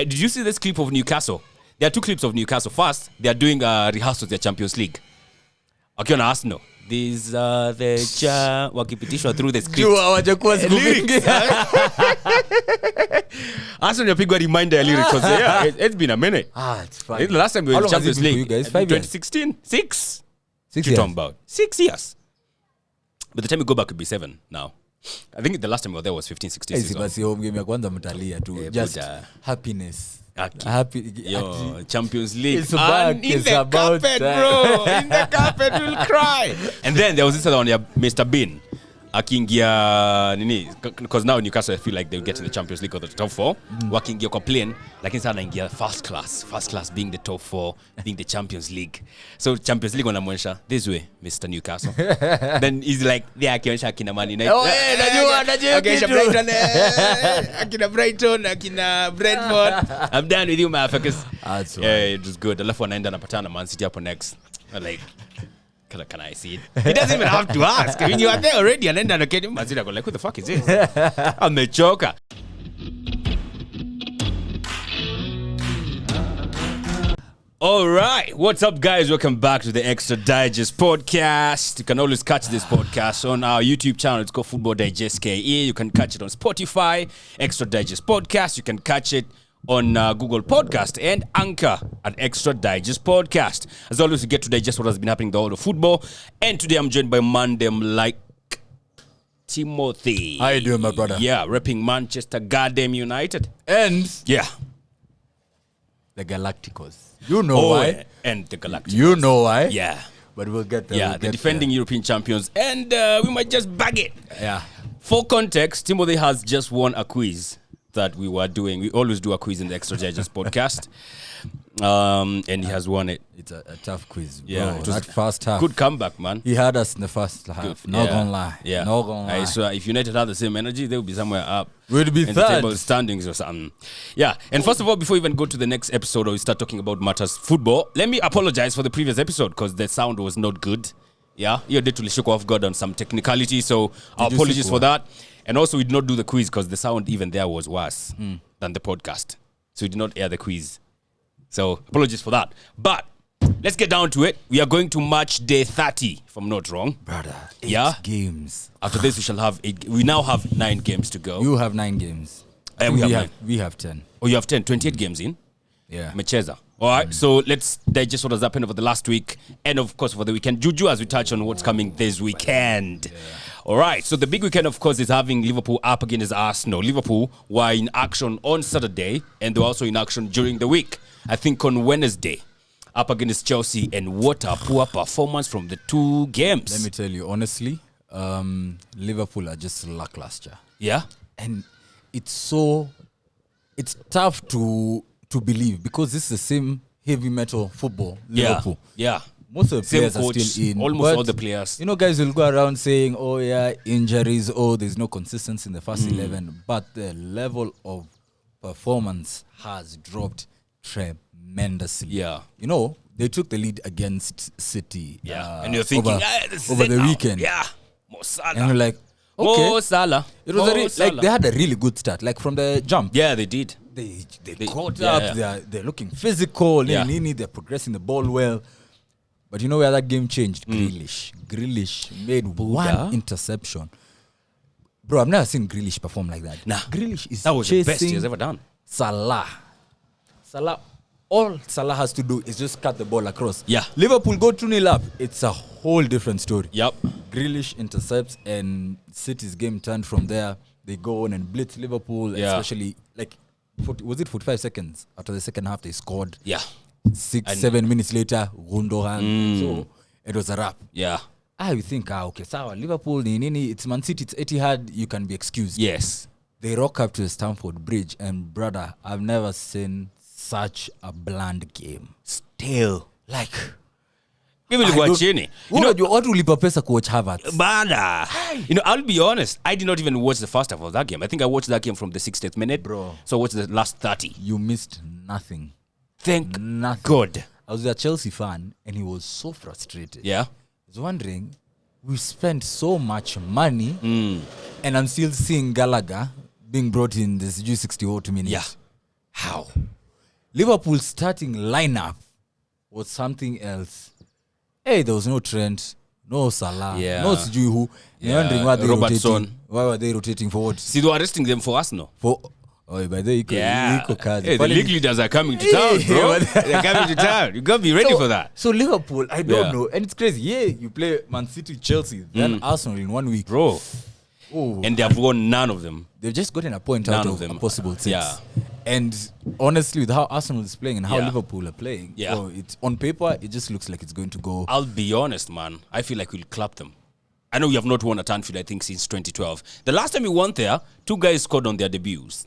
Did you see this clip of Newcastle? There are 2 clips of Newcastle. First, they are doing a rehearsal of their Champions League. Okay, on Arsenal. These are the wakipitishwa through the script. Arsenal yapigwa reminder ya lyrics because it's been a minute. It's fine. The last time we were in Champions League, you guys? 5 years? 2016. 6. 6 You're years. talking about 6 years. By the time we go back, it would be 7 now. I think the last time we were there was 15, 16 season. Basi home game ya kwanza mtalia tu. Just happiness. Happy. Champions League. It's back. In the carpet, bro. In the carpet, we'll cry. And then there was this other one, Mr. Bean. Akingia nini, because now Newcastle I feel like they'll get in the Champions League or the top 4. Wakingia kwa plane, lakini sana ingia first class being the top 4, being the Champions League. So Champions League wanamwonyesha this way, Mr. Newcastle. Then he's like, akionyesha akina Man United. Najua Akionyesha Brighton, akina Brighton, akina Brentford. I'm done with you, motherfuckers. That's right. Yeah, it was good. Alafu anaenda anapatana Man City hapo next. Like, can I see it? He doesn't even have to ask. When you are there already, and then I go like, who the fuck is this? I'm a joker. All right, what's up, guys? Welcome back to the Extra Digest podcast. You can always catch this podcast on our YouTube channel. It's called Football Digest KE. You can catch it on Spotify, Extra Digest podcast. You can catch it on Google Podcast and Anchor at Extra Digest Podcast. As always, we get to digest what has been happening in the world of football. And today I'm joined by Mandem like Timothy. How you doing, my brother? Yeah, repping Manchester Goddamn United. And Yeah. the Galacticos. You know why? And the Galacticos. You know why? Yeah. But we'll get there. Yeah, we'll the get defending European champions. And we might just bag it. there. Yeah. For context, Timothy has just won a quiz that we were doing. We always do a quiz in the Extra Digest podcast. And he has won it. It's a tough quiz. Bro. Yeah, it was that first half. Good comeback, man. He had us in the first half. Not gonna lie. Yeah. Not gonna lie. I swear, if United had the same energy, they would be somewhere up. We'd be in the third. table standings or something. Yeah. And first of all, before we even go to the next episode or we start talking about matters football, let me apologize for the previous episode because the sound was not good. Yeah. You did to shook off God on some technicality. So our apologies for that. And also, we did not do the quiz because the sound even there was worse than the podcast. So we did not air the quiz. So apologies for that. But let's get down to it. We are going to match day 30, if I'm not wrong. Brother, 8 Yeah. games. After this, we shall have 8. We now have 9 games to go. You have 9 games. And we have 10. Oh, you have 10, 28 games in? Yeah. Mecheza. All right, so let's digest what has happened over the last week. And, of course, for the weekend. Juju, as we touch on what's coming this weekend. Yeah. All right, so the big weekend, of course, is having Liverpool up against Arsenal. Liverpool were in action on Saturday, and they were also in action during the week. I think on Wednesday, up against Chelsea, and what a poor performance from the 2 games. Let me tell you, honestly, Liverpool are just lackluster. Yeah? And it's tough to believe because this is the same heavy metal football, Liverpool. Yeah. Most of the Same players coach, are still in. almost all the players. You know, guys will go around saying, oh, yeah, injuries, oh, there's no consistency in the first 11. But the level of performance has dropped tremendously. Yeah. You know, they took the lead against City. Yeah. And you're thinking, this is over it the now. weekend. Yeah. Mo Salah. And you're like, okay. Mo Salah. It was Salah. like they had a really good start. Like from the jump. Yeah, they did. They caught up. Yeah. They're looking physical. Yeah. They're progressing the ball well. But you know where that game changed? Grealish made one interception. Bro, I've never seen Grealish perform like that. Nah. Grealish is That was the best chasing he has ever done. Salah. All Salah has to do is just cut the ball across. Yeah. Liverpool go 2-0 up. It's a whole different story. Yep. Grealish intercepts and City's game turned from there. They go on and blitz Liverpool, especially like, was it 45 seconds after the second half they scored? Yeah. 6-7 minutes later, Gundogan. So it was a wrap. Yeah. You think, okay, sawa, Liverpool, it's Man City, it's Etihad, you can be excused. Yes. They rock up to the Stamford Bridge, and brother, I've never seen such a bland game. Still. Like, Chini. what will lipa pesa coach Havertz? Bada. I'll be honest. I did not even watch the first half of that game. I think I watched that game from the 60th minute. Bro. So I watched the last 30. You missed nothing. Thank Nothing. God. I was a Chelsea fan, and he was so frustrated. Yeah. I was wondering, we spent so much money, and I'm still seeing Gallagher being brought in this 62 minutes. Yeah. How? Liverpool's starting lineup was something else. Hey, there was no Trent, no Salah, no sijui who. You're wondering why they rotating. Why were they rotating forward? See, they were arresting them for Arsenal. By the way, hey, the league leaders are coming to town, bro. They're coming to town. You got to be ready for that. So Liverpool, I don't know. And it's crazy. Yeah, you play Man City, Chelsea, then Arsenal in 1 week. Bro. Oh. And they have won none of them. They've just gotten a point out of a possible 6. Yeah. And honestly, with how Arsenal is playing and how Liverpool are playing, it's on paper, it just looks like it's going to go. I'll be honest, man. I feel like we'll clap them. I know we have not won at Anfield, I think, since 2012. The last time we won there, 2 guys scored on their debuts.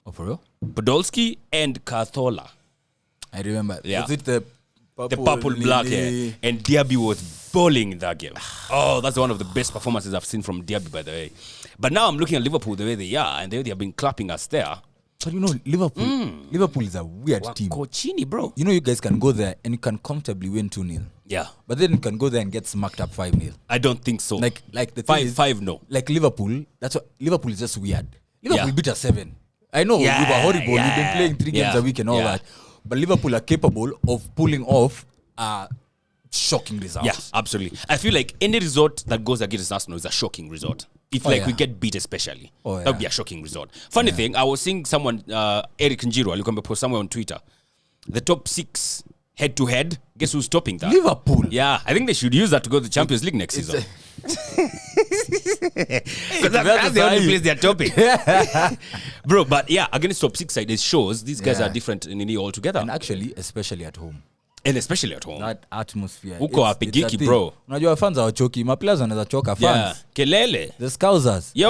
Oh, for real? Podolski and Cazorla. I remember. Yeah. Was it the purple black hair? And Diaby was bowling in that game. Oh, that's one of the best performances I've seen from Diaby, by the way. But now I'm looking at Liverpool the way they are, and they have been clapping us there. But you know, Liverpool is a weird team. Cochini, bro. You know, you guys can go there and you can comfortably win 2-0. Yeah. But then you can go there and get smacked up 5-0. I don't think so. Like the 5-5, no. Like Liverpool, that's what Liverpool is just weird. Liverpool beat us 7. I know we were horrible. We've been playing 3 games a week and all that. But Liverpool are capable of pulling off shocking results. Yeah, absolutely. I feel like any result that goes against Arsenal is a shocking result. If we get beat especially, that would be a shocking result. Funny thing, I was seeing someone, Eric Njiro, I look post somewhere on Twitter, the top 6 head-to-head, guess who's topping that? Liverpool. Yeah, I think they should use that to go to the Champions League next season. Because that's the only place they're topping. Bro, but yeah, against top 6 side, it shows these guys are different in any altogether. And actually, especially at home. And especially at home. That atmosphere. Uko apigiki, bro. Unajua fans hawachoki. Maplayers wanaweza choka fans. Yeah. Kelele. The Scousers. Yo.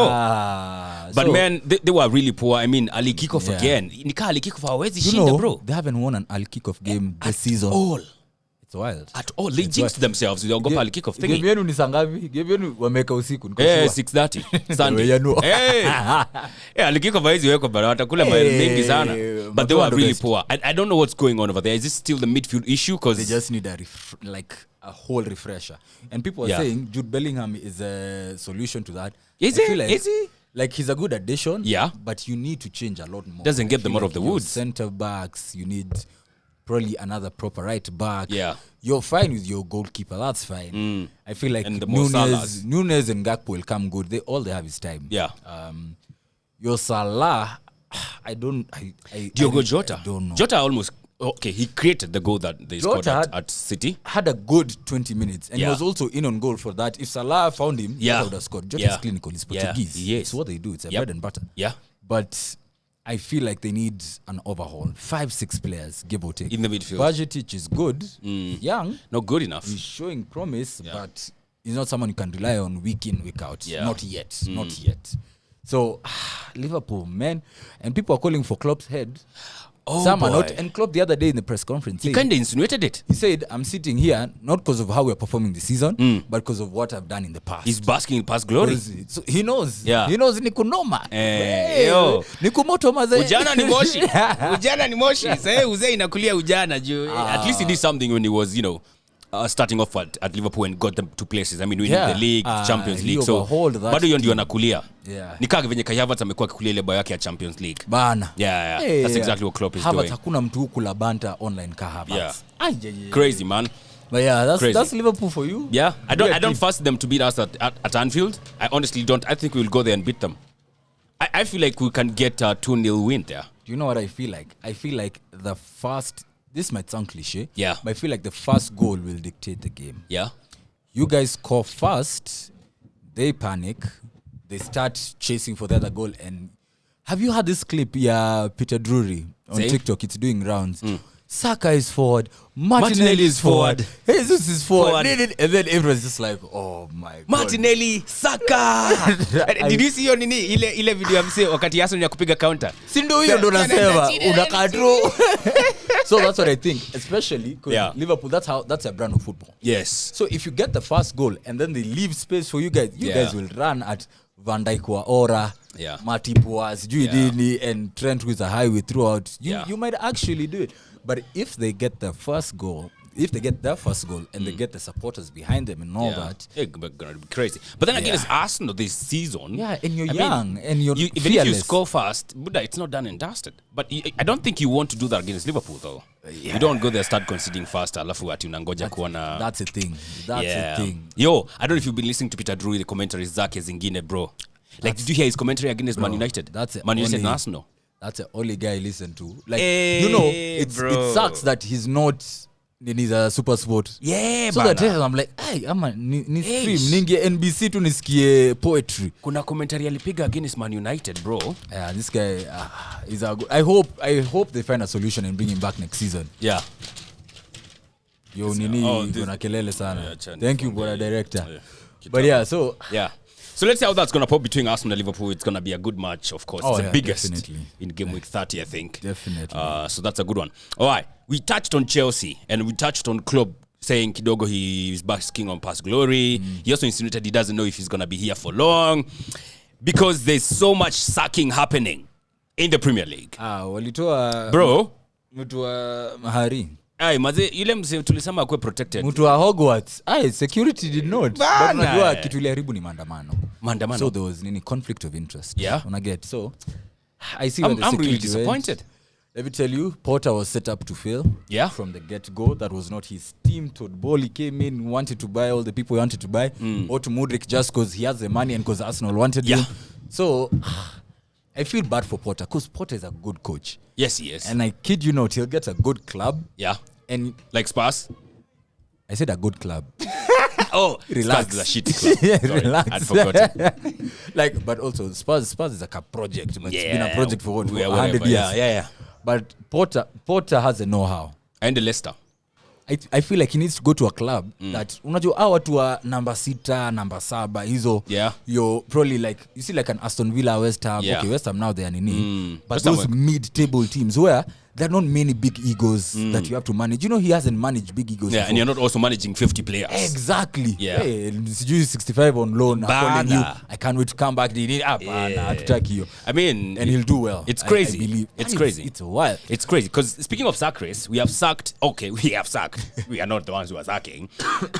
But man, they were really poor. I mean, Ali kickoff again. Nika Ali kickoff hawezi shinda, bro. They haven't won an Ali kickoff game this season. All. It's wild. At all. They jinxed themselves with the Ali kickoff thingy. Game yenu ni sangavi? Game yenu wameka usiku. 6:30. Sunday. Ali kickoff hawezi weko bado watakula maili mengi sana. But they were really poor. I don't know what's going on over there. Is this still the midfield issue? Because they just need a whole refresher. And people are saying Jude Bellingham is a solution to that. Is he? Like he's a good addition. Yeah. But you need to change a lot more. Doesn't get them out of the woods. Center backs, you need probably another proper right back. Yeah. You're fine with your goalkeeper. That's fine. I feel like Nunez and Gakpo will come good. They have his time. Yeah. Your Salah, Diogo Jota. I don't know. Jota almost he created the goal that they scored at City. Had a good 20 minutes and he was also in on goal for that. If Salah found him, he would have scored. Jota is clinical. He's Portuguese. It's what they do. It's a bread and butter. Yeah. But I feel like they need an overhaul. 5-6 players, give or take. In the midfield. Bajetic is good. Young. Not good enough. He's showing promise, but he's not someone you can rely on week in, week out. Yeah. Not yet. Not yet. So, Liverpool, man. And people are calling for Klopp's head. Some are not. And Klopp the other day in the press conference, he kind of insinuated it. He said, I'm sitting here not because of how we're performing this season, but because of what I've done in the past. He's basking in past glory. So he knows. Yeah. He knows nikunoma. Yo. Nikumoto maze. Ujana ni moshi. Ujana ni moshi. Say uzee inakulia ujana. At least he did something when he was, starting off at Liverpool and got them to places. I mean, winning the league, Champions League. So, bado hiyo ndio anakulia. Yeah. Ni kama venye Kai Havertz amekuwa akikulia ile bao yake ya Champions League. Bana. Yeah. That's exactly what Klopp is Havertz doing. hakuna mtu kula banta online ka Havertz. Yeah. Crazy, man. But yeah, that's Liverpool for you. Yeah. I don't force them to beat us at Anfield. I honestly don't. I think we'll go there and beat them. I feel like we can get a 2-0 win there. Do you know what I feel like? I feel like the first... This might sound cliche. Yeah. But I feel like the first goal will dictate the game. Yeah. You guys score first. They panic. They start chasing for the other goal. And have you heard this clip? Yeah, Peter Drury on TikTok. It's doing rounds. Saka is forward. Martinelli is forward. Jesus is forward. And then everyone's just like, oh my God. Martinelli, Saka. Did you see your nini? Ile video ya mse wakati Arsenal ya kupiga counter. Si ndio hiyo ndo nasema. Unakadro. So that's what I think. Especially because Liverpool, that's a brand of football. Yes. So if you get the first goal and then they leave space for you guys, you guys will run at Van Dijk wa Ora, Matip was Dini, and Trent with a highway throughout. You might actually do it. But if they get the first goal, if they get their first goal and they get the supporters behind them and all that, it's gonna be crazy. But then again, it's Arsenal this season. Yeah, and you're young and you're even if you score fast, Buddha, it's not done and dusted. But I don't think you want to do that against Liverpool, though. You don't go there, start conceding fast, alafu ati unangoja kuona. That's a thing. That's a thing. Yo, I don't know if you've been listening to Peter Drury, the commentaries zake zingine, bro. Like, did you hear his commentary against Man United? Man United and Arsenal. That's the only guy I listen to. Like, it sucks that he's not in his super sport. Yeah, so that I'm like, hey, ni stream ninge NBC tu nisikie poetry. Kuna commentary alipiga against Man United, bro. Yeah, this guy is a good. I hope they find a solution and bring him back next season. Yeah. Yo nini kuna kelele sana. Thank you, brother director. But so let's see how that's going to pop between Arsenal and Liverpool. It's going to be a good match, of course. It's the biggest definitely. In game week 30, I think. Definitely. So that's a good one. All right. We touched on Chelsea and we touched on Klopp saying Kidogo he's basking on past glory. He also insinuated he doesn't know if he's going to be here for long because there's so much sacking happening in the Premier League. Walitoa bro. Mtu wa Mahari. Maze yule mzee tulisema akwe protected. Mtu wa Hogwarts. Security did not. But unajua kitu ile haribu ni maandamano. So there was conflict of interest. Yeah. Una get. So I see where the security I'm really disappointed. Went. Let me tell you, Potter was set up to fail. Yeah. From the get-go. That was not his team. Todd Bowley came in, wanted to buy all the people he wanted to buy. Or to Mudryk just because he has the money and because Arsenal wanted him. So I feel bad for Potter because Potter is a good coach. Yes, he is. And I kid you not, he'll get a good club. Yeah. And like Spurs? I said a good club. Relax. Spurs is a shitty club. Sorry, relax. I'd forgotten. But also Spurs is like a project. It's been a project for 100 years. Yeah. But Potter has a know-how. And the Leicester. I feel like he needs to go to a club that unajua hao watu wa number 6, number 7 hizo you're probably like you see like an Aston Villa, West Ham. Okay, West Ham now they are nini. But those mid-table teams where there are not many big egos that you have to manage. You know, he hasn't managed big egos before. And you're not also managing 50 players. Exactly. Yeah. Hey, 65 on loan. I can't wait to come back. I mean, and he'll do well. It's crazy. I believe. It's crazy. It's wild. It's crazy. Because speaking of sack race, we have sacked. We are not the ones who are sacking.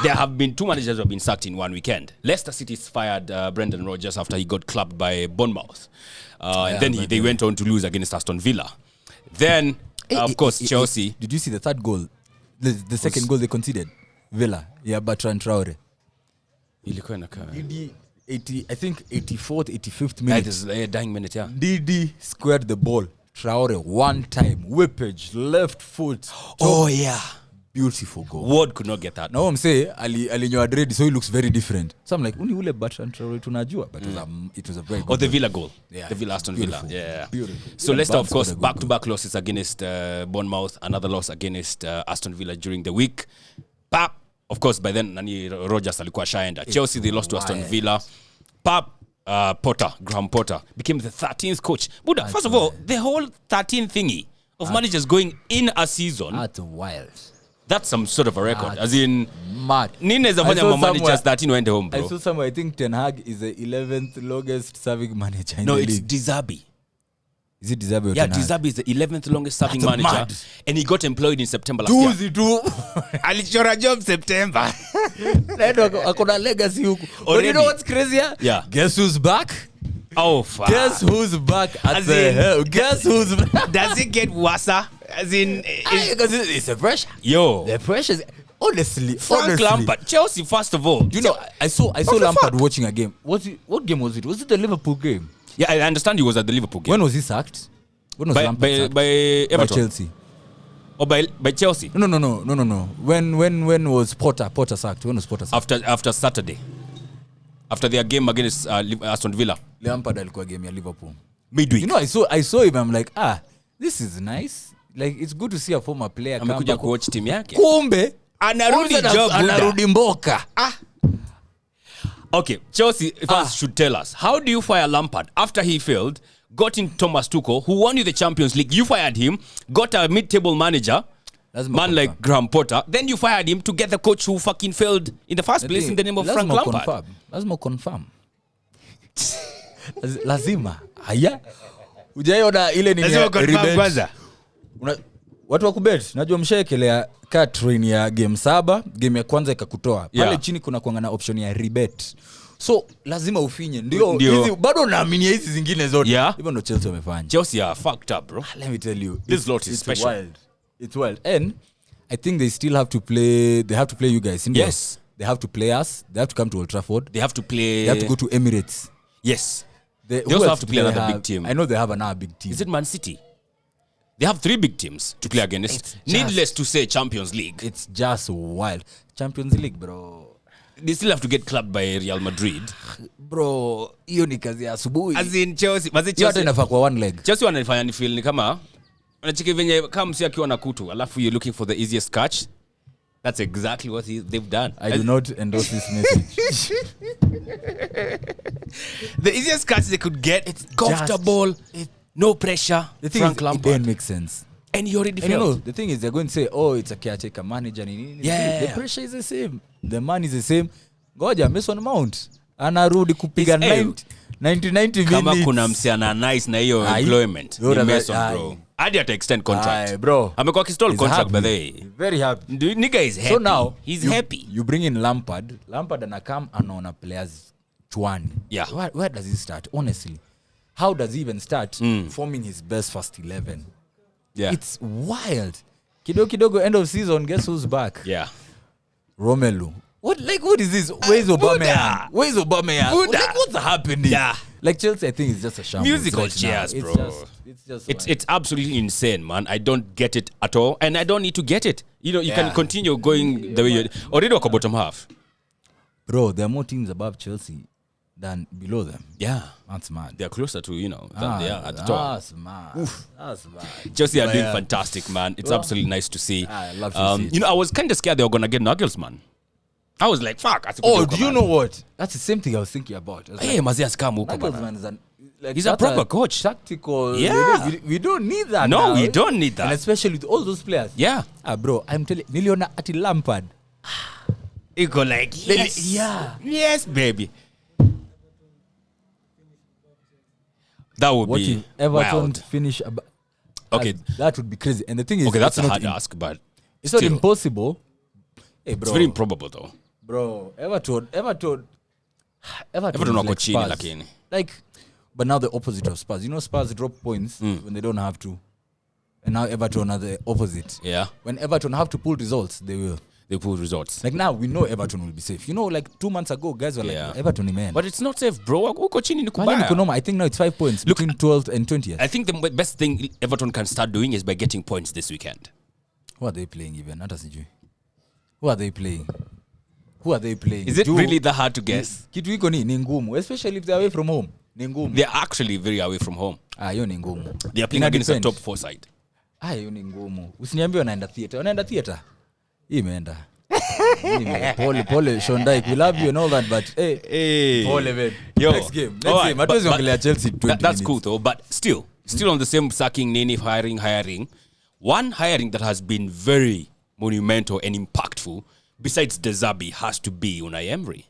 There have been 2 managers who have been sacked in one weekend. Leicester City's fired Brendan Rodgers after he got clubbed by Bournemouth. And then they went on to lose against Aston Villa. Then, of course, Chelsea. Did you see the third goal? The second goal they conceded? Villa. Yeah, Bertrand Traore. I think 84th, 85th minute. That is a dying minute, yeah. Didi squared the ball. Traore, one time. Whippage, left foot. Oh, yeah. Beautiful goal. Ward could not get that. Now I'm saying, alinyoa dread, so he looks very different. So I'm like, uni ule Bertrand Traore tunajua, but it was a very good. The Villa goal. Yeah. The Villa Aston Villa. Yeah. Beautiful. So Leicester, of course, back-to-back losses against Bournemouth, another loss against Aston Villa during the week. Pap, of course, by then Rodgers alikuwa shaenda. Chelsea, they lost to Aston Villa. Pap, Graham Potter became the 13th coach. Buddha, first of all, the whole 13th thingy of managers going in a season. That's wild. That's some sort of a record. As in, mad. Nina is a managers 13 went home, bro. I saw somewhere, I think Ten Hag is the 11th longest serving manager in the league. No, it's Dizabi. Is it Dizabi or Yeah, Ten Hag? Dizabi is the 11th longest serving manager. Mad. And he got employed in September last year. Alichora job September. Akona legacy huku. But you know what's crazier? Yeah. Guess who's back? Oh, fuck. Guess who's back at the hell? Guess who's back? Does it get worse? As in, it's a pressure. Yo. The pressure is... Honestly. Lampard. Chelsea, first of all. You know, I saw Lampard watching a game. What game was it? Was it the Liverpool game? Yeah, I understand he was at the Liverpool game. When was he sacked? When was Lampard sacked? By Everton. By Chelsea. Or by Chelsea? No. When was Potter sacked? When was Potter sacked? After Saturday. After their game against Aston Villa. Lampard alikuwa game ya Liverpool. Midweek. You know, I saw him. I'm like, this is nice. Like, it's good to see a former player come back. Amekuja kuwatch team yake. Kumbe. Anarudi mboka. Okay, Chelsea fans should tell us, how do you fire Lampard after he failed, got in Thomas Tuchel, who won you the Champions League, you fired him, got a mid-table manager, like Graham Potter, then you fired him to get the coach who fucking failed in the first place in the name of Frank Lampard. Lazima confirm. Lazima. Haya. Ujaiona ile nini lazima confirm kwanza. watu wa kubet najua mshaekelea ka train ya game 7 game ya kwanza ikakutoa pale chini kuna kuangana option ya rebet so lazima ufinye ndio hizi bado naamini hizi zingine zote hivyo ndo Chelsea wamefanya. Chelsea are fucked up bro. Let me tell you this lot is special. It's wild and I think they still have to play you guys. Yes, they have to play us. They have to come to Old Trafford. They have to go to Emirates. Yes, they also have to play another big team. I know they have another big team. Is it Man City? They have 3 big teams to play against. Needless to say, Champions League. It's just wild. Champions League, bro. They still have to get clubbed by Real Madrid. Bro, hiyo ni kazi ya asubuhi. As in Chelsea, Chelsea inafaa kwa one leg. Chelsea wanafanya ni feel ni kama unachiki venye kama msi akiwa na kutu, alafu you're looking for the easiest catch. That's exactly what they've done. I do not endorse this message. The easiest catch they could get, it's comfortable, no pressure. The thing Frank Lampard. It don't make sense. And you already felt. The thing is, they're going to say, oh, it's a caretaker manager. Yeah. The pressure is the same. The money is the same. Ngoja, Mason Mount. Anarudi kupiga 90 minutes. Kama kuna msiana nice na hiyo employment. Ni Mason, bro. Hadi ata extend contract. Bro. Amekuwa kistall contract by the way. Very happy. Nigga is happy. So now, he's happy. You bring in Lampard. Lampard anakam anaona players chwani. Yeah. Where does he start? Honestly. How does he even start forming his best first 11? Yeah. It's wild. Kidogo end of season, guess who's back? Yeah. Romelu. What is this? Where's Aubameyang? Like, what's happening? Yeah. Like Chelsea, I think it's just a shambles. Musical right chairs, now. bro. It's absolutely insane, man. I don't get it at all, and I don't need to get it. You can continue going the way you already wako bottom half. Bro, there are more teams above Chelsea than below them. Yeah. That's mad. They're closer to, than they are at the top. That's mad. Chelsea are doing fantastic, man. It's absolutely nice to see. I love to see it. I was kind of scared they were going to get Nagelsmann. I was like, fuck. Do you know what? That's the same thing I was thinking about. Hey, Mazias Kamu. Nagelsmann is he's a proper coach. Tactical. Yeah. We don't need that. No, now. we don't need that. And especially with all those players. Yeah. Bro, I'm telling you, Niliona ati Lampard. You go like, yes. Yeah. Yes, baby. That would be Everton wild. Finish. Okay. That would be crazy. And the thing is, okay, that's a hard ask, but it's not impossible. Hey, bro. It's very improbable, though. Bro, Everton wako chini lakini. Like, but now the opposite of Spurs. Spurs drop points when they don't have to. And now Everton are the opposite. Yeah. When Everton have to pull results, they will. They pull results. Like now, we know Everton will be safe. Like 2 months ago, guys were like, Everton is man. But it's not safe, bro. Uko chini ni kubaya. I think now it's 5 points between 12th and 20th. I think the best thing Everton can start doing is by getting points this weekend. Who are they playing even? Who are they playing? Is it really that hard to guess? Kitu iko ni ngumu, especially if they're away from home. Ni ngumu. They're actually very away from home. Hiyo ni ngumu. They are playing against a top 4 side. Hiyo ni ngumu. Usiniambie wanaenda theater. Hii imeenda. Pole Shondai, we love you and all that, but hey. Pole man. Next game. Hatuwezi ongelea Chelsea 20 minutes. That's cool though, but still on the same sacking, nini, hiring. One hiring that has been very monumental and impactful besides De Zerbi has to be Unai Emery.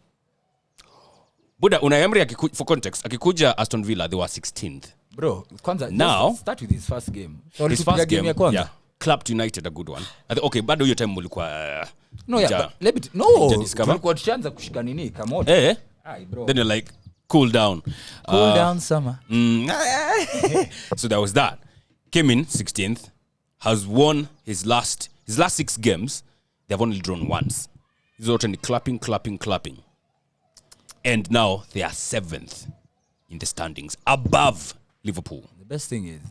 Buda, Unai Emery, for context, akikuja Aston Villa, they were 16th. Bro, kwanza, now start with his first game. His first game, yeah. Clapped United, a good one. Okay, bado hiyo time mulikuwa... tulikuwa tushaanza kushika nini, kamoto. Bro. Then you're like, cool down. Cool down summer. So there was that. Came in 16th, has won his last 6 games. They have only drawn once. He's already clapping. And now they are 7th in the standings, above Liverpool. The best thing is,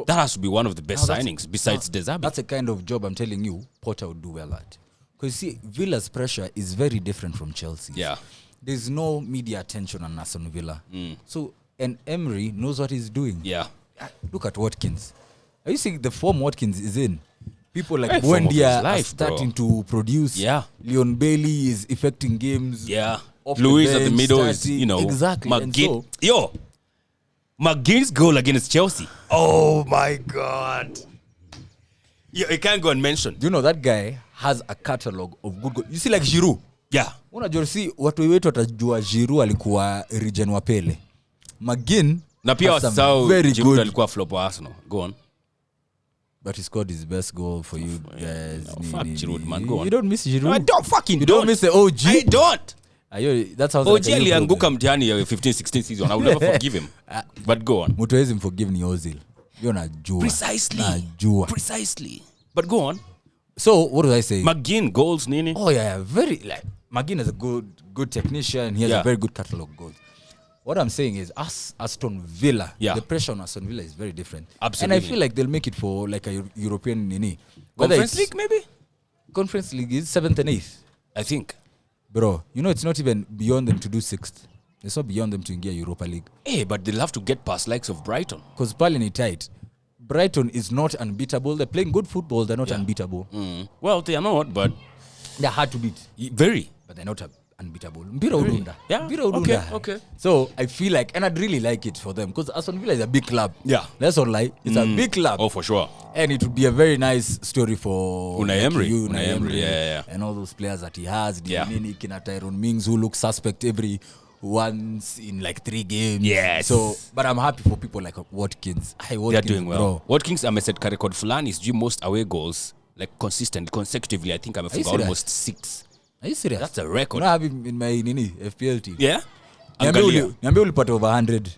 that has to be one of the best signings besides De Zerbi. That's a kind of job I'm telling you Potter would do well at. Because see, Villa's pressure is very different from Chelsea. Yeah. There's no media attention on Aston Villa. So, and Emery knows what he's doing. Yeah. Look at Watkins. Are you seeing the form Watkins is in? People like Buendia are starting to produce. Yeah. Leon Bailey is affecting games. Yeah. Luis at the middle is, exactly. McGinn's goal against Chelsea. Oh my God. You can't go unmentioned. Do you know that guy has a catalog of good goals? You see like Giroud. Yeah. Unajua see watu wetu watajua Giroud alikuwa region wa Pele. McGinn na pia wasao Giroud alikuwa flop wa Arsenal. Go on. But he scored his best goal for you guys. Fuck Giroud, man. Go on. You don't miss Giroud. No, I don't fucking You don't miss the OG. I don't. That's how OG alianguka mtihani ya 15-16 season. I will never forgive him. But go on. Mtu hawezi mforgive ni Ozil. You're najua. Precisely. But go on. So what was I saying? McGinn goals nini? Oh yeah, very like McGinn is a good technician. He has a very good catalog of goals. What I'm saying is, Aston Villa, the pressure on Aston Villa is very different. Absolutely. And I feel like they'll make it for like a European nini. Conference League maybe? Conference League is 7th and 8th. I think. Bro, you know it's not even beyond them to do 6th. It's not beyond them to get Europa League. Hey, but they'll have to get past likes of Brighton. Because Palen is tight. Brighton is not unbeatable. They're playing good football. They're not unbeatable. Well, they are not, but... They're hard to beat. Very. But they're not unbeatable. Mpira udunda. Yeah. Mpira udunda. Okay. So I feel like, and I'd really like it for them, because Aston Villa is a big club. Yeah. Let's not lie. It's a big club. Oh, for sure. And it would be a very nice story for Unai Emery. Unai Emery. Yeah. And all those players that he has. Yeah. Kina Tyrone Mings, who look suspect every once in like 3 games. Yes. So, but I'm happy for people like Watkins. They're doing well. Bro. Watkins, ameset record fulani is most away goals, like consecutively. I think almost 6. Are you serious? That's a record. I have him in my FPL team. Yeah? Niambia ulipata over 100.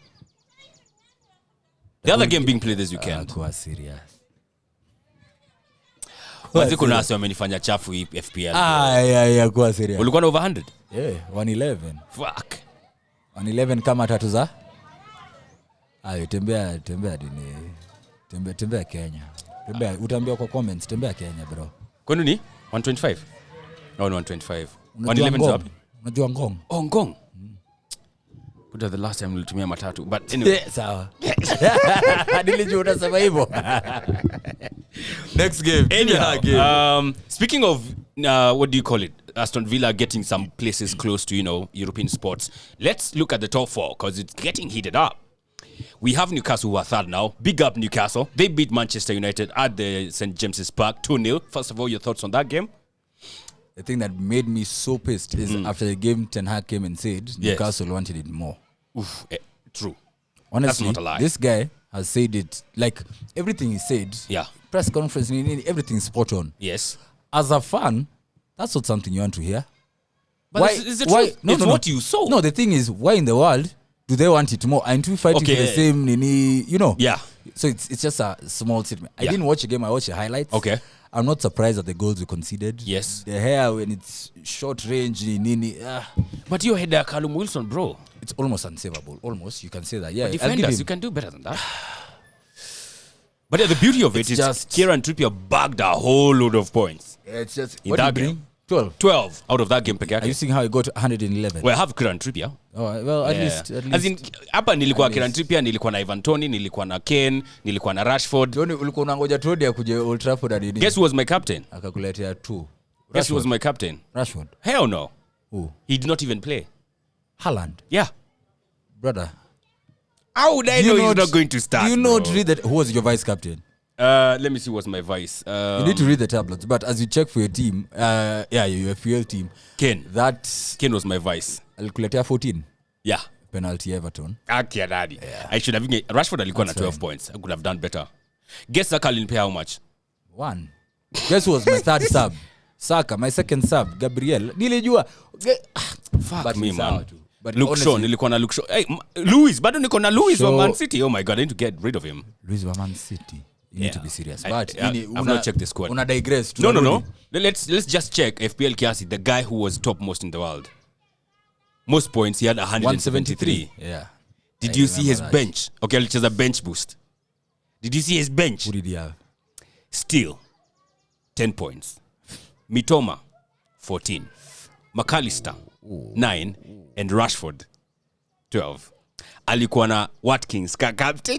The other game being played this weekend. Kwa serious. Wazi kuna wase wamenifanya chafu hii FPL. Yeah, kwa serious. Ulikuwa na over 100? Yeah, 111. Fuck. 111 kama 3 za. Ayo tembea dini. Tembea Kenya. Utaambiwa kwa comments tembea Kenya bro. Kwa nini? 125. No, 125. 111 wapi? Unajua Ngong? Oh, Ngong. But the last time nilitumia matatu. But anyway. Sawa. Nilijua unasema hivyo. Next game. Anyhow, speaking of what do you call it? Aston Villa getting some places close to, European sports. Let's look at the top 4 because it's getting heated up. We have Newcastle who are third now. Big up Newcastle. They beat Manchester United at the St. James's Park 2-0. First of all, your thoughts on that game? The thing that made me so pissed is after the game, Ten Hag came and said Newcastle wanted it more. Oof, true. Honestly, that's not a lie. This guy has said it, like everything he said, press conference, everything's spot on. Yes. As a fan, that's not something you want to hear. But is it true? No, it's what you saw. No, the thing is, why in the world do they want it more? Aren't we fighting for the same, Yeah. So it's just a small statement. I didn't watch the game, I watched the highlights. Okay. I'm not surprised at the goals we conceded. Yes. The hair, when it's short range, But your header, Callum Wilson, bro. It's almost unsavable. Almost, you can say that. Yeah, but defenders, you can do better than that. But the beauty of it is just Kieran Trippier bagged a whole load of points. Yeah, it's just... In that game. 12 out of that game. Are you seeing how he got 111? Well, I have Kieran Trippier. Oh, well, at least. As in, hapa nilikuwa Kieran Trippier, nilikuwa na Ivan Toney, nilikuwa na Kane, nilikuwa na Rashford. Tony, ulikuwa unangoja Tony akuje Old Trafford adini. Guess who was my captain? Akakuletea 2. Guess who was my captain? Rashford. Hell no. Who? He did not even play. Haaland. Yeah. Brother. How would I know he's not going to start? Do you not read that? Who was your vice captain? Let me see what's my vice. You need to read the tablets, but as you check for your team, your FPL team, Kane was my vice. Alikuletea 14. Yeah. Penalty Everton. Daddy. Yeah. I should have Rashford alikuwa na 12 points. I could have done better. Guess Saka alinipea how much? 1. Guess who was my third sub? Saka, my second sub, Gabriel. Nilijua. Fuck me, man. But Luke Shaw, nilikuwa na Luke Shaw. Hey, Luis, bado niko na Luis wa Man City. Oh my God, I need to get rid of him. Luis wa Man City. You need to be serious. But I've not checked the squad. Una digress. No. Let's just check FPL Kiasi, the guy who was topmost in the world. Most points, he had 173. Yeah. Did you see his bench? Okay, let's just a bench boost. Did you see his bench? Who did he have? Still, 10 points. Mitoma, 14. McAllister, 9. And Rashford, 12. Alikuwa na Watkins, captain.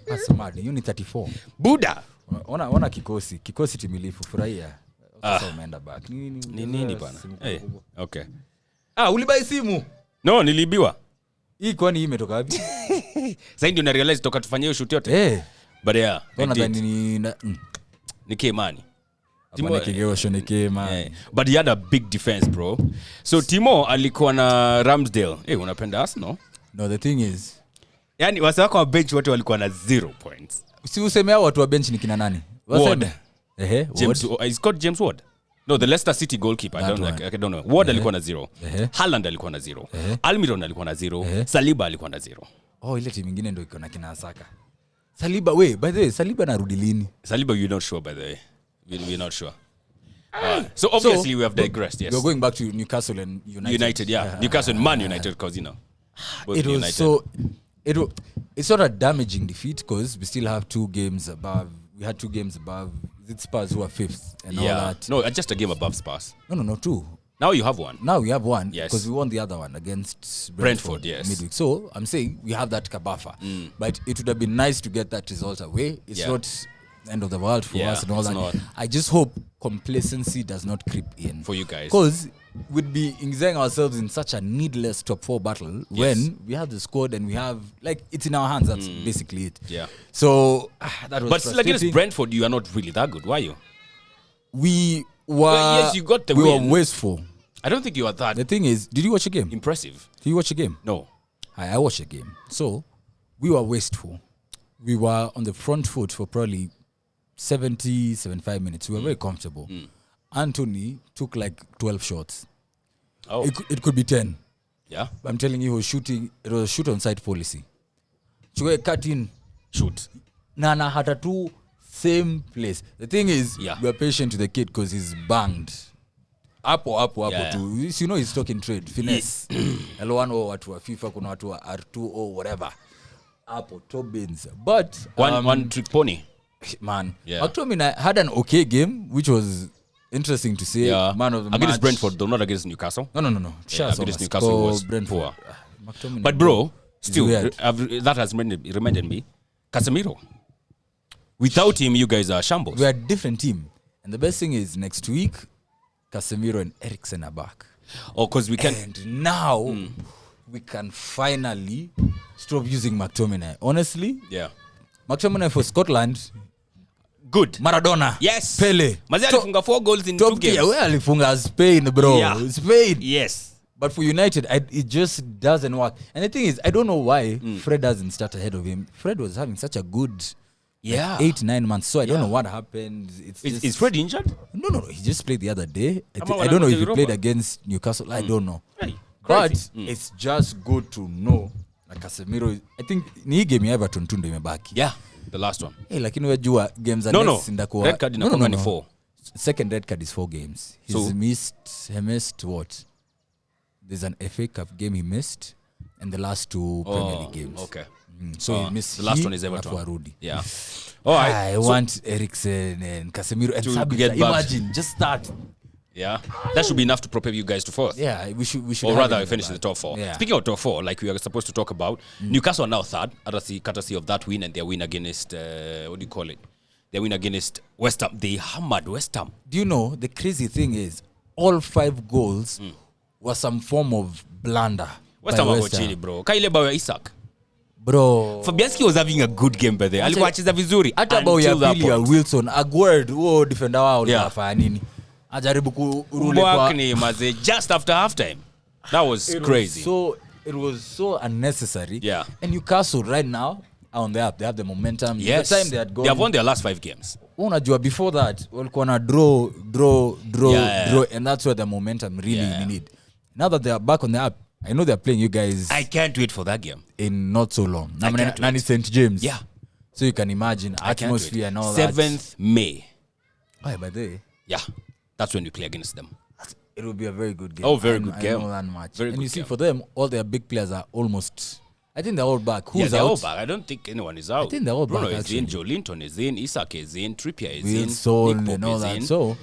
That's mad. You need 34. Buddha. Ona kikosi timilifu furahia. Sasa umeenda back. Nini bana? Hey, okay. Ulibai simu? No, nilibiwa. Hii kwani imetoka wapi? Sasa ndio na realize toka tufanye hiyo shoot yote. But yeah, ni Kimani. Timo kigeosho ni Kimani. But he had a big defense, bro. So Timo alikuwa na Ramsdale. Unapenda Arsenal? No, the thing is, yani wase wako wa bench wote walikuwa na 0 points. Si usemea watu wa bench ni kina nani? Ward. James is called James Ward. No, the Leicester City goalkeeper. I don't know. Ward alikuwa na 0. Haaland alikuwa na 0. Almiron alikuwa na 0. Saliba alikuwa na 0. Oh, ile timu nyingine ndio iko na kina Saka. Saliba, by the way, Saliba narudi lini? Saliba, you're not sure, by the way. We're not sure. So obviously we have digressed, yes. We're going back to Newcastle and United. Newcastle and Man United, because, it was United. It's not a damaging defeat because we still have 2 games above. We had 2 games above. It's Spurs who are 5th and all that. No, just a game above Spurs. No, 2. Now you have 1. Now we have 1 yes. Because we won the other one against Brentford yes. midweek. So I'm saying we have that buffer. But it would have been nice to get that result away. It's not the end of the world for us and all that. Not. I just hope complacency does not creep in. For you guys. Because we'd be involving ourselves in such a needless top 4 battle when we have the squad and we have, it's in our hands. That's basically it. Yeah. So, that was But still against Brentford, you are not really that good, were you? We were... yes, you got the win. We were wasteful. I don't think you are that... The thing is, did you watch a game? Impressive. Did you watch a game? No. I watched a game. So, we were wasteful. We were on the front foot for probably 70, 75 minutes. We were very comfortable. Anthony took 12 shots. Oh. It could be 10. Yeah. I'm telling you, he was shooting. It was a shoot on sight policy. So cut in. Shoot. Nana had a 2 same place. The thing is, we're patient to the kid because he's banged. Up. To, he's talking trade. Finesse. L1 or watu wa FIFA, kuna watu wa R2 or whatever. Up or top bins. But... One trick pony. Man. McTominay had an okay game, which was... interesting to say. Man of the match. Against Brentford, though, not against Newcastle. No. Against Newcastle was Brentford. poor. But bro, still, that has reminded me, Casemiro. Without him, you guys are shambles. We're a different team. And the best thing is, next week, Casemiro and Eriksen are back. Oh, because we can... And now, we can finally stop using McTominay. Honestly, McTominay for Scotland... Good. Maradona. Yes. Pele. Mazi alifunga 4 goals in 2 games. Where alifunga Spain, bro. Yeah. Spain. Yes. But for United, it just doesn't work. And the thing is, I don't know why Fred doesn't start ahead of him. Fred was having such a good 8-9 months. So I don't know what happened. Is Fred injured? No. He just played the other day. I don't know if he played against Newcastle. I don't know. Hey, but it's just good to know that Casemiro, I think, ni game ya Everton tu ndio imebaki. Yeah. The last one. Hey, lakini wajua games next ndakuwa red card inakuwa ni 4. Second red card is 4 games. He missed what? There's an FA Cup game he missed and the last 2 Premier League games. Okay. So he missed the last one is Everton. Yeah. All right. I want Eriksen and Casemiro and Sabitzer. Imagine just that. Yeah, that should be enough to prepare you guys to 4th. Yeah, we should. Or rather, we finish in the top 4. Yeah. Speaking of top 4, like we are supposed to talk about, Newcastle are now 3rd, courtesy of that win and their win against what do you call it? Their win against West Ham. They hammered West Ham. Do you know the crazy thing is all 5 goals were some form of blunder. West Ham were chini, bro. Kaile bao ya Isak. Bro, Fabianski was having a good game by there. Alikuwa acheza vizuri. Hata bao ya pili ya Wilson, Aguerd, defender wao ulifanya nini? Ajaribu kurule kwa maze just after halftime. That was crazy. It was so unnecessary. Yeah. And Newcastle right now are on the up. They have the momentum. Yes. The time they had gone. They have won their last 5 games. Unajua before that, walikuwa na draw, and that's where the momentum really need. Now that they are back on the up, I know they're playing you guys. I can't wait for that game. In not so long. Nani St. James. Yeah. So you can imagine atmosphere and all that. 7th May. Oh, by the way. Yeah. That's when we play against them. It will be a very good game. Oh, very good game. I know that much. Very and good you see, game. for them, all their big players are almost... I think they're all back. Who's they're out? all back. I don't think anyone is out. I think they're all Bruno back, is in, actually. Joe Linton is in, Isak is in, Trippier is Wilson in, Nick and Pope all is that. in, So,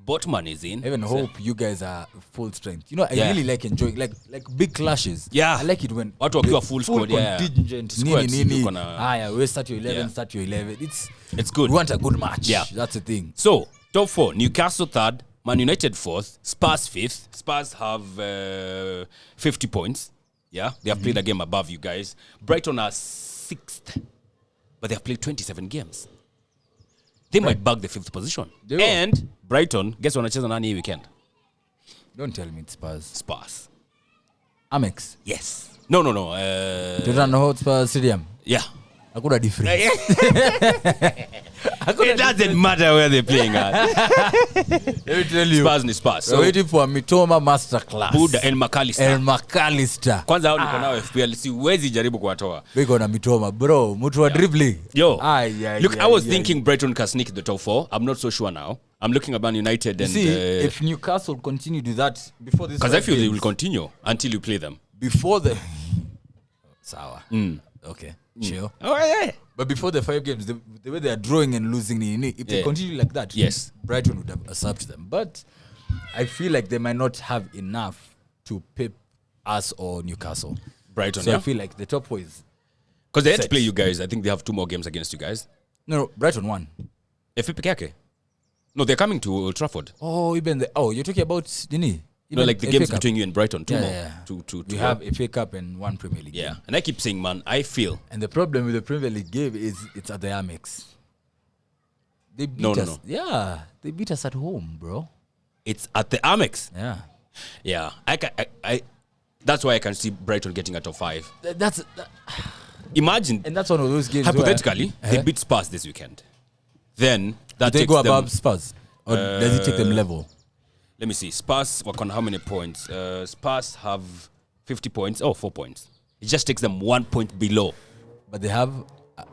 Botman is in. I even hope you guys are full strength. You know, I really like enjoying, like big clashes. Yeah. I like it when... Watu wakiwa full squad, contingent. Squads, Nini. yuko na- We start your 11, start your 11. It's good. We want a good match. Yeah. That's the thing. So, top 4, Newcastle 3rd, Man United 4th, Spurs 5th. Spurs have 50 points. Yeah, they have played a game above you guys. Brighton are 6th, but they have played 27 games. They might bug the 5th position. And Brighton, guess wanacheza nani hii weekend? Don't tell me it's Spurs. Spurs. Amex. Yes. No. Tottenham Hotspur Stadium. Yeah. Hakuna difference. It doesn't matter where they're playing at. Let me tell you. Spurs ni Spurs. So waiting for Mitoma masterclass. Buda and McAllister. Kwanza hao niko nao FPL siwezi jaribu kuwatoa. Biko na Mitoma bro, mtu wa dribbling. Yo. Look, I was thinking Brighton can sneak the top 4. I'm not so sure now. I'm looking at Man United and if Newcastle continue to do that before this, because I feel they will continue until you play them. Before the Sawa. Okay. Chill. Oh yeah. But before the 5 games, the way they are drawing and losing, if they continue like that, yes, Brighton would have usurped them. But I feel like they might not have enough to pip us or Newcastle. Brighton, so I feel like the top 4 is because they had to play you guys. I think they have 2 more games against you guys. No, Brighton won. No, they're coming to Old Trafford. You're talking about Dini. No, like the games between you and Brighton. 2 more. Yeah. We have FA Cup and 1 Premier League. Yeah, and I keep saying, man, I feel. And the problem with the Premier League game is it's at the Amex. They beat us. No. Yeah, they beat us at home, bro. It's at the Amex. Yeah. I that's why I can see Brighton getting a top 5. Imagine. And that's one of those games. Hypothetically, they beat Spurs this weekend. Then that do they go above Spurs, or does it take them level? Let me see. Spurs work on how many points? Spurs have 50 points. 4 points. It just takes them 1 point below. But they have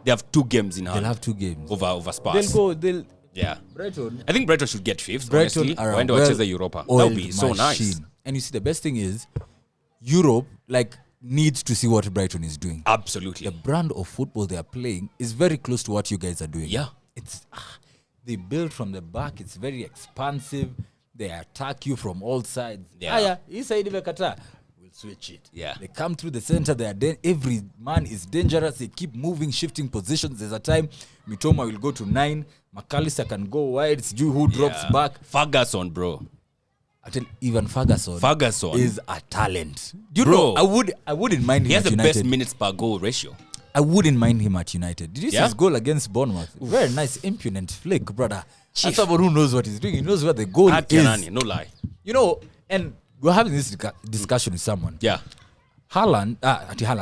2 games in hand. They'll have 2 games over Spurs. Yeah. Brighton. I think Brighton should get 5th. Brighton are the Europa. That would be so nice. And you see, the best thing is Europe needs to see what Brighton is doing. Absolutely. The brand of football they are playing is very close to what you guys are doing. Yeah. It's they build from the back. It's very expansive. They attack you from all sides. Yeah. Inside Vekata, we'll switch it. Yeah. They come through the center. Every man is dangerous. They keep moving, shifting positions. There's a time Mitoma will go to 9. McAllister can go wide. It's you who drops back. Ferguson, bro. I tell even Ferguson is a talent. You know, I wouldn't mind him. He has at the United. best minutes per goal ratio. I wouldn't mind him at United. Did you see his goal against Bournemouth? Very nice, impudent flick, brother. As someone who knows what he's doing, he knows where the goal is. No lie. You know, and we're having this discussion with someone. Yeah. Haaland,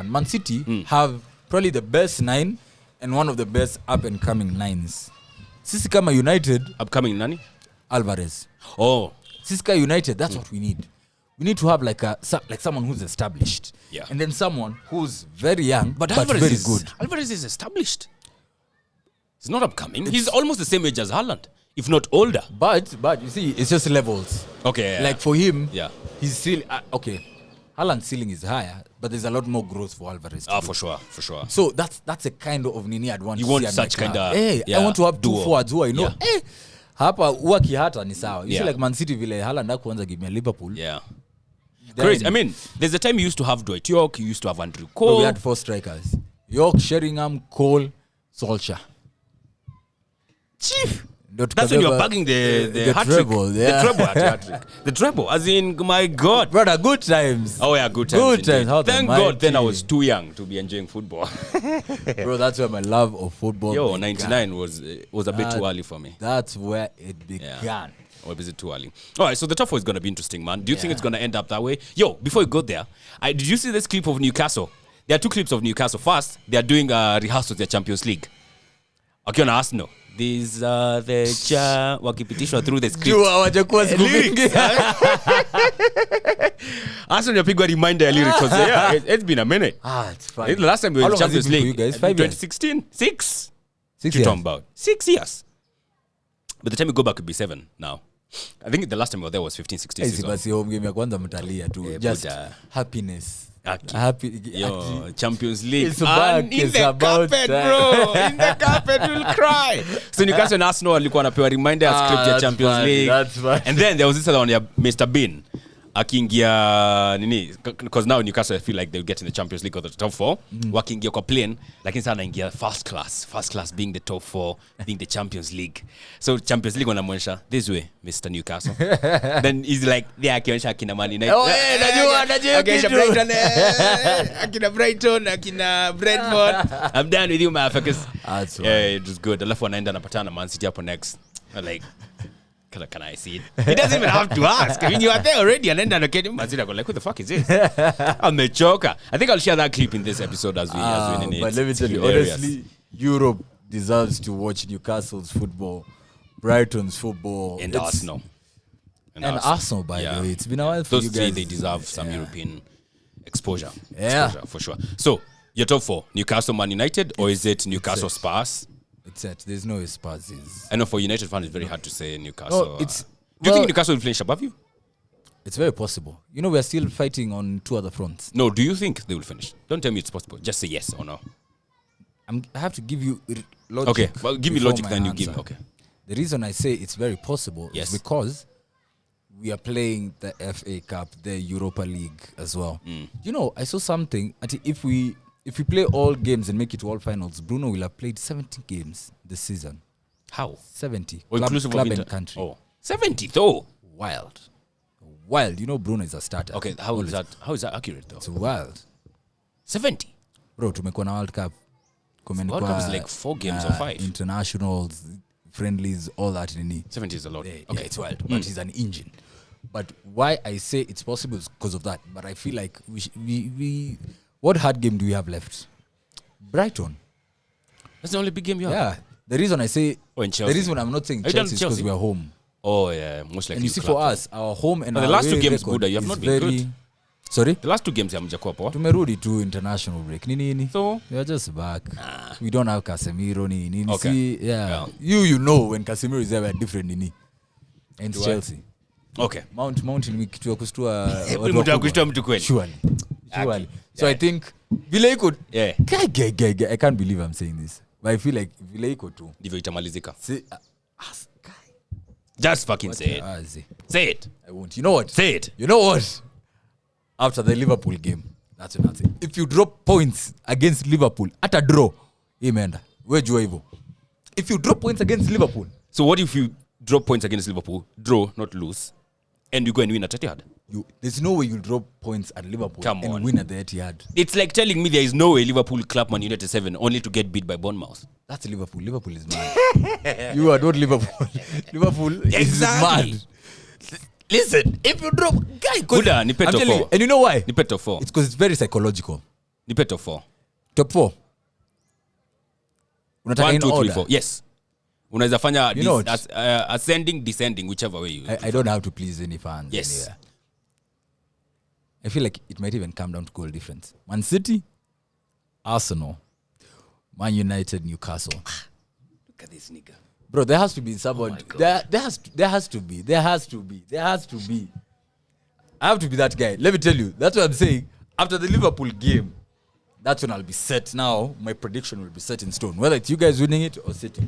Man City have probably the best 9 and one of the best up-and-coming 9s. Sisi kama United... Upcoming nani? Alvarez. Oh. Sisi kama United, that's what we need. We need to have like someone who's established. Yeah. And then someone who's very young, but Alvarez very good. Alvarez is established. He's not upcoming. He's almost the same age as Haaland, if not older. But you see, it's just levels. Okay. Yeah. Like for him, he's still... Haaland's ceiling is higher, but there's a lot more growth for Alvarez. For sure. So that's a kind of Nini I'd want you to want see. Such kind of... I want to have 2 forwards who I know. Yeah. Hapa uwaki hata ni sawa. You see like Man City vile Haaland akuanza give me Liverpool. Yeah. Crazy. I mean, there's a time you used to have Dwight York, you used to have Andrew Cole. No, we had 4 strikers. York, Sheringham, Cole, Solskjaer. Chief. That's when you're bagging the hat-trick. Treble, yeah. The treble hat-trick. The treble, as in, my God. Brother, good times. Oh, yeah, good times. Good times. Thank God then I was too young to be enjoying football. Bro, that's where my love of football began. 99 was a bit too early for me. That's where it began. Yeah. Or is it too early? All right, so the top 4 is going to be interesting, man. Do you think it's going to end up that way? Yo, before you go there, did you see this clip of Newcastle? There are 2 clips of Newcastle. First, they are doing a rehearsal of their Champions League. Okay, on Arsenal. These are the wakipitishwa through the script. Arsenal yapigwa reminder ya lyrics. It's been a minute. It's fine. The last time we were in Champions League, you guys? 5 years? 2016. 6 years. You're talking about 6 years. But the time we go back could be 7 now. I think the last time we were there was 15, 16 season. Basi home game ya kwanza mtalia tu. Just happiness. Happy. Yo, Champions League. It's back. In the carpet, bro. In the carpet, we'll cry. So Newcastle and Arsenal walikuwa anapewa reminder ya script ya Champions League. That's fine. And then there was this other one ya Mr. Bean. Akiingia nini, because now Newcastle I feel like they'll get in the Champions League or the top 4. Wakiingia kwa plane, lakini sana anaingia first class being the top 4, being the Champions League. So Champions League wanamwonyesha this way, Mr. Newcastle. Then he's like, yeah, akionyesha akina Man United. Najua akionyesha Brighton, akina Brighton, akina Brentford. I'm done with you, motherfuckers. That's right. Yeah, it was good. Alafu anaenda anapatana Man City hapo next. Like Can I see it? He doesn't even have to ask. I mean, you are there already, and then Man City go like, "Who the fuck is this?" I'm a joker. I think I'll share that clip in this episode as we But let me tell you, honestly, Europe deserves to watch Newcastle's football, Brighton's football, and Arsenal. And Arsenal, by the way. It's been a while for those you guys. Those three, they deserve some European exposure. Yeah. Exposure, for sure. So, your top 4, Newcastle, Man United, or is it Newcastle, Spurs? It's set. There's no Spurs. I know for United fans, it's very hard to say Newcastle. No, do you think Newcastle will finish above you? It's very possible. You know, we're still fighting on 2 other fronts. No, do you think they will finish? Don't tell me it's possible. Just say yes or no. I have to give you logic. Okay, well, give me logic, then you give me. Okay. The reason I say it's very possible is because we are playing the FA Cup, the Europa League as well. You know, I saw something. If we play all games and make it to all finals, Bruno will have played 70 games this season. How? 70. Inclusive club of and country. Oh, 70 though. Wild. You know, Bruno is a starter. Okay, how is that accurate though? It's wild. 70. Bro, tumekuwa na World Cup. World Cup is like 4 games or 5. Internationals, friendlies, all that. 70 is a lot. Okay, it's wild, but he's an engine. But why I say it's possible is because of that. But I feel like we what hard game do we have left? Brighton. That's the only big game you have. Yeah. The reason I say the reason I'm not saying Chelsea is because we are home. Oh yeah, most likely. And you see, for us, our home and the our last 2 away games, record Buddha, you have not is been good. Sorry? The last 2 games hamjakuwa poa. Tumerudi to international break. Nini? So we are just back. We don't have Casemiro. Nini. Okay. See, yeah. You know when Casemiro is there, we are different. Nini. And Chelsea. Okay. Mountain ni kitu ya kustua mtu ya kushtua mtu kweli. Surely. So I think vile iko I can't believe I'm saying this. But I feel like vile iko tu ndivyo itamalizika. See, just fucking say it. Say it. I won't. You know what? Say it. You know what? After the Liverpool game, that's what I'll say. If you drop points against Liverpool at a draw, imeenda. Wewe jua hivyo. If you drop points against Liverpool. So what if you drop points against Liverpool, draw, not lose, and you go and win at Etihad? There's no way you'll drop points at Liverpool and win at the Etihad. It's like telling me there is no way Liverpool clap Man United 7 only to get beat by Bournemouth. That's Liverpool. Liverpool is mad. You are not Liverpool. Liverpool is mad. Listen, if you drop... Buddha, ni top 4. And you know why? Ni top 4. It's because it's very psychological. Ni top 4. Top 4. 1, 2, 3, 4. Yes. Unaweza fanya ascending, descending, whichever way you... I don't have to please any fans. Yes. Anywhere. I feel like it might even come down to goal difference. Man City, Arsenal, Man United, Newcastle. Look at this nigga. Bro, there has to be somebody. There has to be. I have to be that guy. Let me tell you. That's what I'm saying. After the Liverpool game, that's when I'll be set. Now, my prediction will be set in stone. Whether it's you guys winning it or City.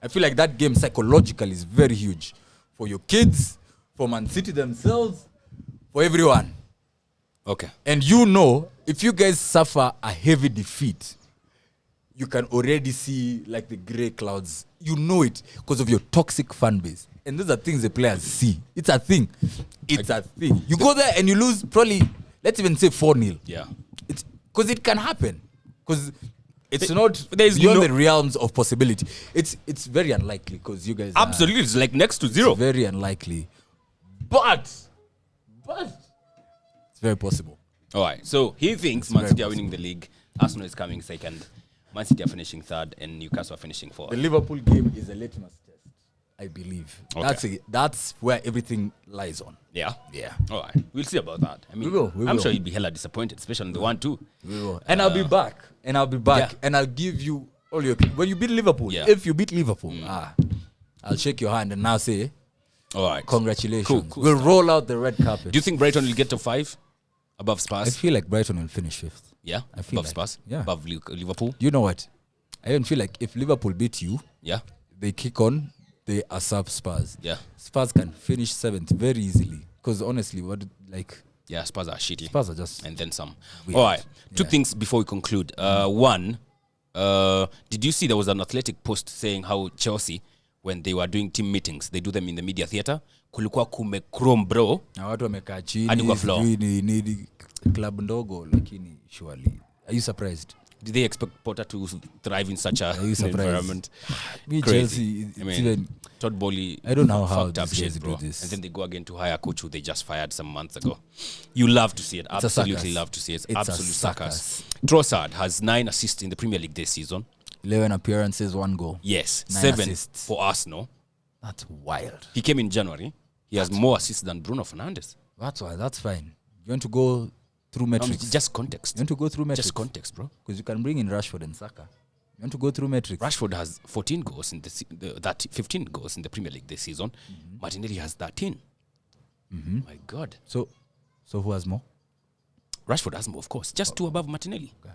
I feel like that game psychologically is very huge. For your kids, for Man City themselves, for everyone. Okay. And you know, if you guys suffer a heavy defeat, you can already see like the grey clouds. You know it because of your toxic fan base. And those are things the players see. It's a thing. You go there and you lose probably, let's even say 4-0. Yeah. It's because it can happen. Because it's not beyond the realms of possibility. It's very unlikely because you guys absolutely, it's like next to 0. It's very unlikely. But it's very possible. All right. So he thinks Man City are winning the league. Arsenal is coming second. Man City are finishing third, and Newcastle are finishing fourth. The Liverpool game is a litmus test, I believe. Okay. That's where everything lies on. Yeah? Yeah. All right. We'll see about that. I mean, I'm sure you'd be hella disappointed, especially on the 1-2. We will. And I'll be back. And I'll give you all your... When you beat Liverpool, if you beat Liverpool, I'll shake your hand and now say, all right, congratulations. Cool we'll roll out the red carpet. Do you think Brighton will get to 5 above Spurs? I feel like Brighton will finish 5th. Yeah? I feel above Spurs? Yeah. Above Liverpool? You know what? I even feel like if Liverpool beat you, they kick on, they usurp Spurs. Yeah. Spurs can finish 7th very easily. Because honestly, yeah, Spurs are shitty. Spurs are just... And then some. Weird. All right. Two things before we conclude. One, did you see there was an Athletic post saying how Chelsea, when they were doing team meetings, they do them in the media theater, kulikuwa kumekrom bro. Na watu wamekaa chini. Hadi kwa floor. Ni club ndogo, lakini surely. Are you surprised? Did they expect Potter to thrive in such a environment? Me, Chelsea, Todd Bowley. I don't know how fucked up these guys shit, do bro. this. And then they go again to hire a coach who they just fired some months ago. You love to see it. It's a Absolutely circus. love to see it. It's Absolute a circus. Trossard has 9 assists in the Premier League this season. 11 appearances, 1 goal. Yes. 9 7 assists. for Arsenal. That's wild. He came in January. He has more assists than Bruno Fernandes. That's why. That's fine. You want to go through metrics? Just context. You want to go through metrics? Just context, bro. Because you can bring in Rashford and Saka. You want to go through metrics? Rashford has 14 goals in that 15 goals in the Premier League this season. Martinelli has 13. My God. So who has more? Rashford has more, of course. Just 2 above Martinelli. Okay.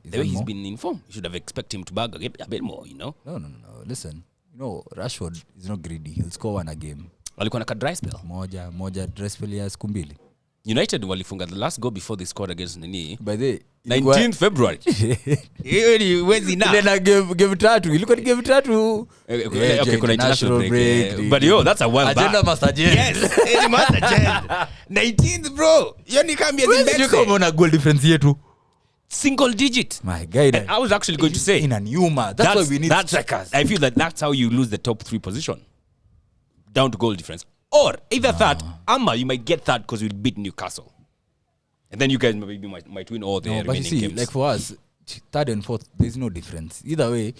Is The way that he's more? been in form, you should have expected him to bag a bit more, you know. No. Listen, Rashford is not greedy. He'll score 1 a game. Walikuwa na ka dry spell. Moja dry spell ya siku mbili. United walifunga the last goal before they scored against Nini. By the 19th February. Hiyo ni wezi na. Then game 3. Ilikuwa ni game 3. Okay, kuna international break. But yo, that's a while back. Agenda must agenda. Yes, it must agenda. 19th, bro. Hiyo ni kambi ya Zimbabwe. You come on a goal difference yetu. Single digit. My guy. And I was actually going to say in an humor. That's why we need strikers. I feel that that's how you lose the top 3 position. Down to goal difference. Or either that, you might get that because we'll beat Newcastle. And then you guys maybe might win all the remaining but you see, games. like for us, 3rd and 4th, there's no difference. Either way,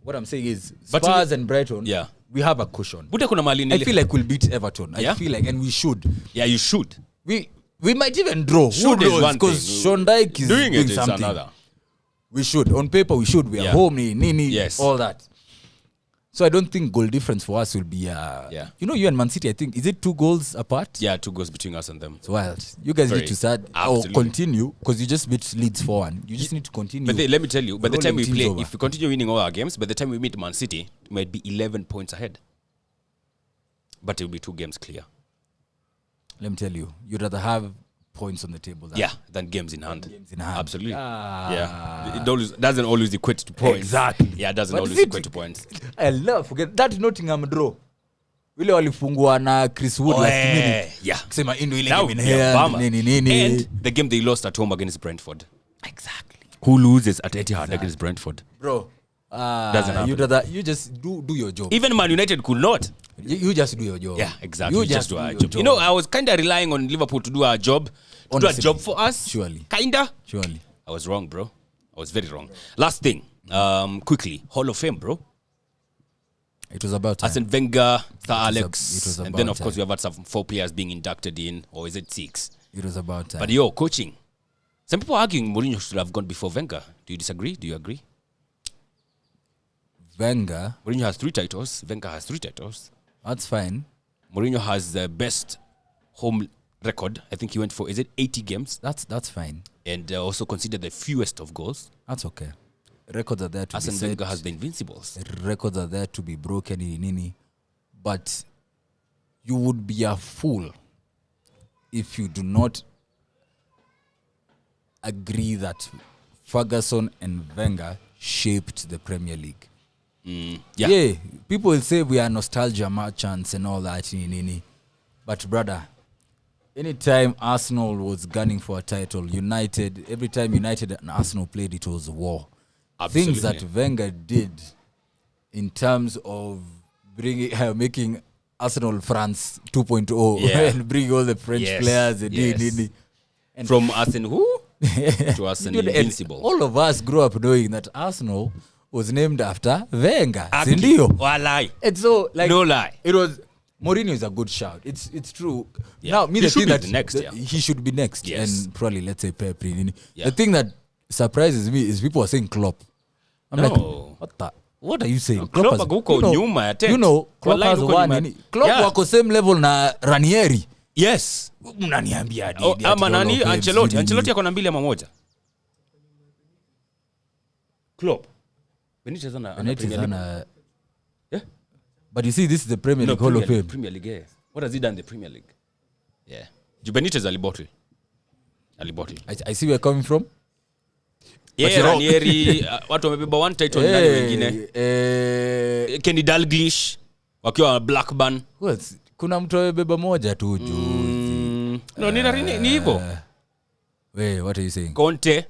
what I'm saying is But Spurs and Brighton, yeah, we have a cushion. Buta kuna mali I feel like we'll beat Everton. Yeah? I feel like, and we should. Yeah, you should. We might even draw. Should is one because thing. Sean Dyche is Doing it is something. another. We should. On paper, we should. We are home, Nini, Yes. all that. So I don't think goal difference for us will be... Yeah. You and Man City, I think, is it 2 goals apart? Yeah, 2 goals between us and them. It's wild. You guys Very. need to start or continue because you just beat Leeds 4-1. You just need to continue. But let me tell you, by the time we play, over. if we continue winning all our games, by the time we meet Man City, it might be 11 points ahead. But it will be 2 games clear. Let me tell you, you'd rather have points on the table than games in hand. Games in hand. Absolutely. Yeah. It doesn't always equate to points. Exactly. Yeah, it doesn't But always see, equate to points. I'll never forget that Nottingham draw. Wile walifungwa na Chris Wood last minute. Yeah. Kusema into ile That game would in be a here. bummer. Nini. And the game they lost at home against Brentford. Exactly. Who loses at Etihad against Brentford? Bro. Doesn't happen. You'd rather, you just do your job. Even Man United could not. You just do your job. Yeah, exactly. You just do our your job. You know, I was kind of relying on Liverpool to do our job. To do a Honestly. job for us. Surely. Kinda. Surely. I was wrong, bro. I was very wrong. Last thing. Quickly. Hall of Fame, bro. It was about time. Arsene Wenger, Sir it Alex. was And then, about of course, time. we have had some 4 players being inducted in. Or is it 6? It was about time. But yo, coaching. Some people are arguing Mourinho should have gone before Wenger. Do you disagree? Do you agree? Wenger, Mourinho has 3 titles. Wenger has 3 titles. that's fine. Mourinho has the best home record. I think he went for, is it 80 games? That's fine. And also considered the fewest of goals. That's okay. Records are there to Arsene be set. Wenger has the Invincibles. Records are there to be broken, nini. But you would be a fool if you do not agree that Ferguson and Wenger shaped the Premier League. Yeah. People will say we are nostalgia merchants and all that, nini. But brother, anytime Arsenal was gunning for a title, United, every time United and Arsenal played, it was war. Absolutely. Things that Wenger did in terms of making Arsenal France 2.0 and bring all the French players and and from Arsene who? To Arsene Invincible. All of us grew up knowing that Arsenal was named after Wenger. Aki. Sindio? Lie. And so, like, No lie. It was Mourinho is a good shout. It's true. Yeah. Now, me He the should thing be that the next, yeah. he should be next, Yes. and probably let's say Pep. Yeah. The thing that surprises me is people are saying Klopp. I'm No. like, what are you saying? Klopp has- aguko nyuma ya tent. Klopp Wallahi has huko won. nyuma. Klopp Yeah. wako same level na Ranieri. Yes. Mnaniambia nini? Ama Ati nani? Hall of Fame, Ancelotti. sijui Ancelotti nini. ako na 2 ama 1. Klopp. Benitez ana Benitez Premier League. ana- Yeah. But you see, this is the Premier League Hall of Fame. Premier League. Yeah. What has he done in the Premier League? Yeah. Benitez alibottle. I see where you're coming from. Yeah, you're wrong. Ranieri, watu wamebeba 1 title ndani wengine. Kenny Dalglish wakiwa Blackburn. Who else? Kuna mtu amebeba moja tu juzi. No, ni hivyo. Wait, what are you saying? Conte,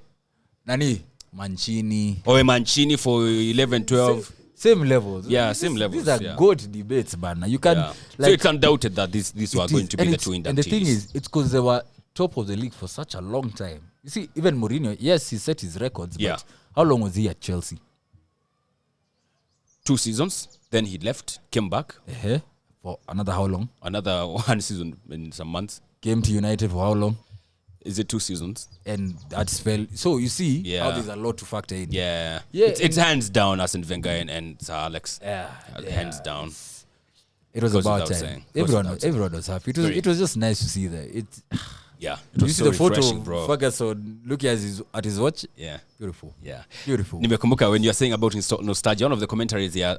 Nani? Mancini. Mancini for 11-12. Same levels. Yeah, same levels. These are good debates, man. You can so it's undoubted that these were going to be the two inductees. And the thing is, it's because they were top of the league for such a long time. You see, even Mourinho, yes, he set his records, but how long was he at Chelsea? 2 seasons. Then he left, came back. For another how long? Another 1 season in some months. Came to United for how long? Is it 2 seasons? And that spell. So you see how there's a lot to factor in. Yeah. It's hands down Arsene Wenger and Sir Alex. Hands down. It was about time. Everyone was happy. It was just nice to see that. It was see so the photo bro. Ferguson looking at his watch? Yeah. Beautiful. Yeah. Beautiful. Nimekumbuka when you're saying about nostalgia, one of the commentaries here,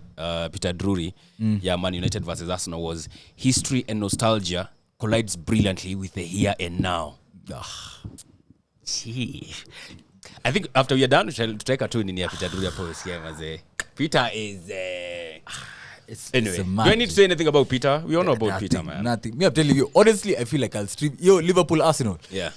Peter Drury, Man United versus Arsenal was history and nostalgia collides brilliantly with the here and now. Gee. I think after we are done, we shall take a tune in here, Peter Drury post here, Peter is anyway, do I need to say anything about Peter? We all know about Peter, man. Nothing. Me, I'm telling you, honestly, I feel like I'll stream. Liverpool, Arsenal. Yeah.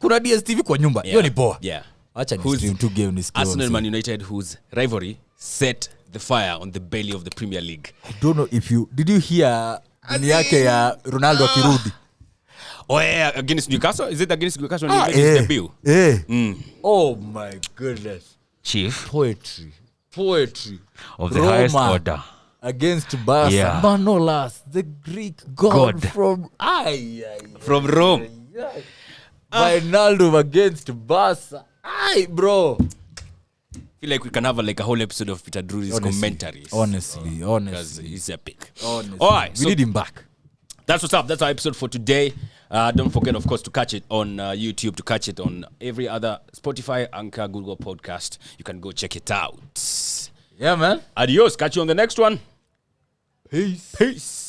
Kuna DSTV kwa nyumba. Yo ni poa. Yeah. Acha ni stream 2 games. Arsenal and Man United, whose rivalry set the fire on the belly of the Premier League. I don't know if did you hear ni yake ya Ronaldo akirudi? Oh yeah, against Newcastle? Is it against Newcastle when he made his debut? Oh my goodness. Chief. Poetry. Of the highest order. Against Barca. Yeah. Manolas, the Greek god. From Rome. Ronaldo against Barca. Bro. I feel like we can have a whole episode of Peter Drury's commentaries. Honestly. Because he's epic. Honestly. All right. We need him back. That's what's up. That's our episode for today. Don't forget, of course, to catch it on YouTube, to catch it on every other Spotify, Anchor, Google podcast. You can go check it out. Yeah, man. Adios. Catch you on the next one. Peace. Peace.